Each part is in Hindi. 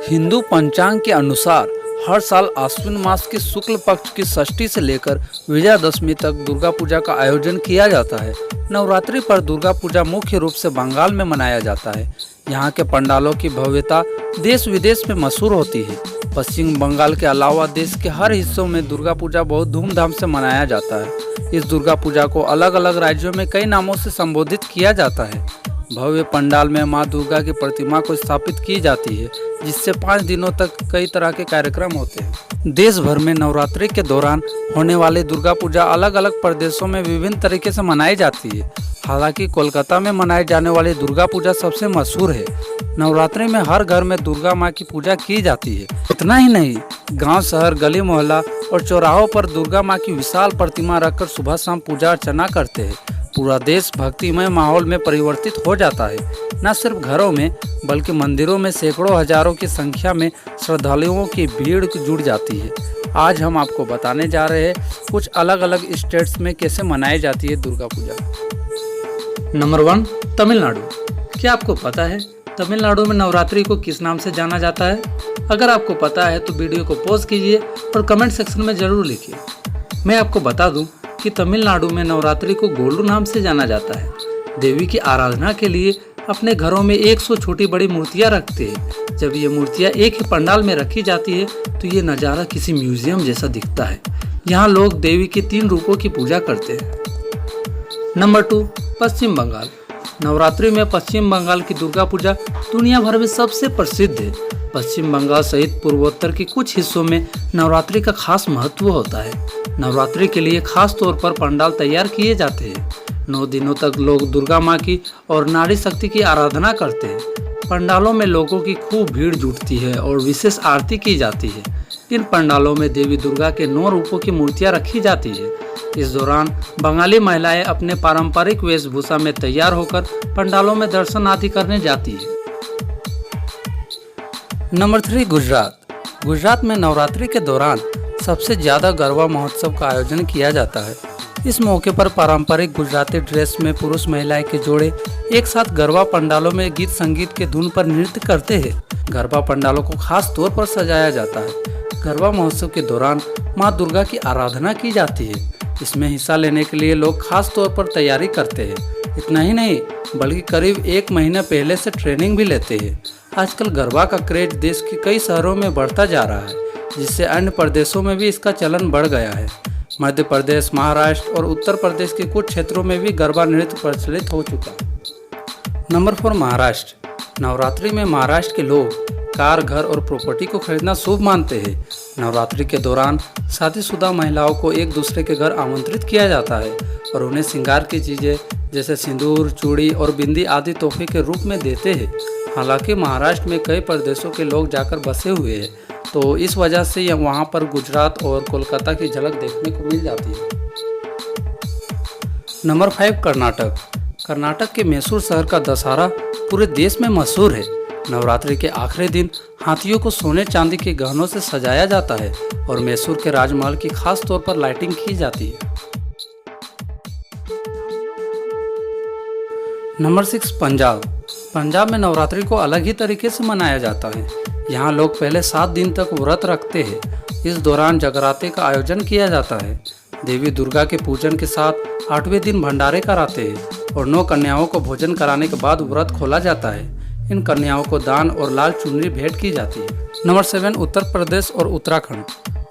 हिंदू पंचांग के अनुसार हर साल आश्विन मास की शुक्ल पक्ष की षष्ठी से लेकर विजयादशमी तक दुर्गा पूजा का आयोजन किया जाता है। नवरात्रि पर दुर्गा पूजा मुख्य रूप से बंगाल में मनाया जाता है। यहाँ के पंडालों की भव्यता देश विदेश में मशहूर होती है। पश्चिम बंगाल के अलावा देश के हर हिस्सों में दुर्गा पूजा बहुत धूमधाम से मनाया जाता है। इस दुर्गा पूजा को अलग अलग राज्यों में कई नामों से संबोधित किया जाता है। भव्य पंडाल में मां दुर्गा की प्रतिमा को स्थापित की जाती है, जिससे 5 दिनों तक कई तरह के कार्यक्रम होते हैं। देश भर में नवरात्रि के दौरान होने वाली दुर्गा पूजा अलग अलग प्रदेशों में विभिन्न तरीके से मनाई जाती है। हालांकि कोलकाता में मनाई जाने वाली दुर्गा पूजा सबसे मशहूर है। नवरात्रि में हर घर में दुर्गा माँ की पूजा की जाती है। इतना ही नहीं, गांव, शहर, गली मोहल्ला और चौराहों पर दुर्गा माँ की विशाल प्रतिमा रखकर सुबह शाम पूजा अर्चना करते हैं। पूरा देश भक्तिमय माहौल में परिवर्तित हो जाता है। न सिर्फ घरों में बल्कि मंदिरों में सैकड़ों हजारों की संख्या में श्रद्धालुओं की भीड़ जुड़ जाती है। आज हम आपको बताने जा रहे हैं कुछ अलग अलग स्टेट्स में कैसे मनाई जाती है दुर्गा पूजा। नंबर 1, तमिलनाडु। क्या आपको पता है तमिलनाडु में नवरात्रि को किस नाम से जाना जाता है? अगर आपको पता है तो वीडियो को पॉज कीजिए और कमेंट सेक्शन में जरूर लिखिए। मैं आपको बता दूं कि तमिलनाडु में नवरात्रि को गोलू नाम से जाना जाता है। देवी की आराधना के लिए अपने घरों में 100 छोटी बड़ी मूर्तियां रखते हैं। जब ये मूर्तियां एक ही पंडाल में रखी जाती है तो ये नज़ारा किसी म्यूजियम जैसा दिखता है। यहाँ लोग देवी के 3 रूपों की पूजा करते हैं। नंबर 2, पश्चिम बंगाल। नवरात्रि में पश्चिम बंगाल की दुर्गा पूजा दुनिया भर में सबसे प्रसिद्ध है। पश्चिम बंगाल सहित पूर्वोत्तर के कुछ हिस्सों में नवरात्रि का खास महत्व होता है। नवरात्रि के लिए खास तौर पर पंडाल तैयार किए जाते हैं। 9 दिनों तक लोग दुर्गा माँ की और नारी शक्ति की आराधना करते हैं। पंडालों में लोगों की खूब भीड़ जुटती है और विशेष आरती की जाती है। इन पंडालों में देवी दुर्गा के 9 रूपों की मूर्तियाँ रखी जाती है। इस दौरान बंगाली महिलाएं अपने पारंपरिक वेशभूषा में तैयार होकर पंडालों में दर्शन आदि करने जाती है। नंबर 3, गुजरात। गुजरात में नवरात्रि के दौरान सबसे ज़्यादा गरबा महोत्सव का आयोजन किया जाता है। इस मौके पर पारंपरिक गुजराती ड्रेस में पुरुष महिलाएं के जोड़े एक साथ गरबा पंडालों में गीत संगीत के धुन पर नृत्य करते हैं। गरबा पंडालों को खास तौर पर सजाया जाता है। गरबा महोत्सव के दौरान माँ दुर्गा की आराधना की जाती है। इसमें हिस्सा लेने के लिए लोग खास तौर पर तैयारी करते हैं। इतना ही नहीं बल्कि करीब 1 महीना पहले से ट्रेनिंग भी लेते हैं। आजकल गरबा का क्रेज देश के कई शहरों में बढ़ता जा रहा है, जिससे अन्य प्रदेशों में भी इसका चलन बढ़ गया है। मध्य प्रदेश, महाराष्ट्र और उत्तर प्रदेश के कुछ क्षेत्रों में भी गरबा नृत्य प्रचलित हो चुका है। नंबर 4, महाराष्ट्र। नवरात्रि में महाराष्ट्र के लोग कार, घर और प्रॉपर्टी को खरीदना शुभ मानते हैं। नवरात्रि के दौरान शादीशुदा महिलाओं को एक दूसरे के घर आमंत्रित किया जाता है और उन्हें श्रृंगार की चीज़ें जैसे सिंदूर, चूड़ी और बिंदी आदि तोहफे के रूप में देते हैं। हालांकि महाराष्ट्र में कई प्रदेशों के लोग जाकर बसे हुए हैं, तो इस वजह से वहाँ पर गुजरात और कोलकाता की झलक देखने को मिल जाती है। नंबर 5, कर्नाटक। कर्नाटक के मैसूर शहर का दशहरा पूरे देश में मशहूर है। नवरात्रि के आखिरी दिन हाथियों को सोने चांदी के गहनों से सजाया जाता है और मैसूर के राजमहल की खास तौर पर लाइटिंग की जाती है। नंबर 6, पंजाब। पंजाब में नवरात्रि को अलग ही तरीके से मनाया जाता है। यहाँ लोग पहले 7 दिन तक व्रत रखते हैं। इस दौरान जगराते का आयोजन किया जाता है। देवी दुर्गा के पूजन के साथ 8वें दिन भंडारे कराते हैं और 9 कन्याओं को भोजन कराने के बाद व्रत खोला जाता है। इन कन्याओं को दान और लाल चुनरी भेंट की जाती है। नंबर 7, उत्तर प्रदेश और उत्तराखंड।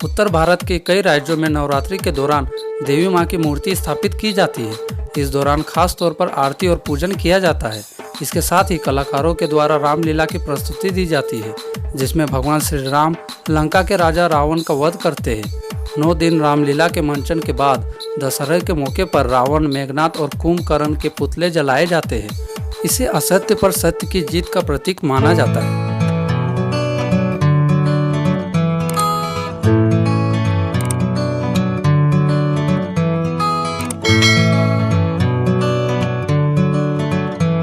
उत्तर भारत के कई राज्यों में नवरात्रि के दौरान देवी माँ की मूर्ति स्थापित की जाती है। इस दौरान खास तौर पर आरती और पूजन किया जाता है। इसके साथ ही कलाकारों के द्वारा रामलीला की प्रस्तुति दी जाती है, जिसमें भगवान श्री राम लंका के राजा रावण का वध करते हैं। 9 दिन रामलीला के मंचन के बाद दशहरे के मौके पर रावण, मेघनाथ और कुंभकर्ण के पुतले जलाए जाते हैं। इसे असत्य पर सत्य की जीत का प्रतीक माना जाता है।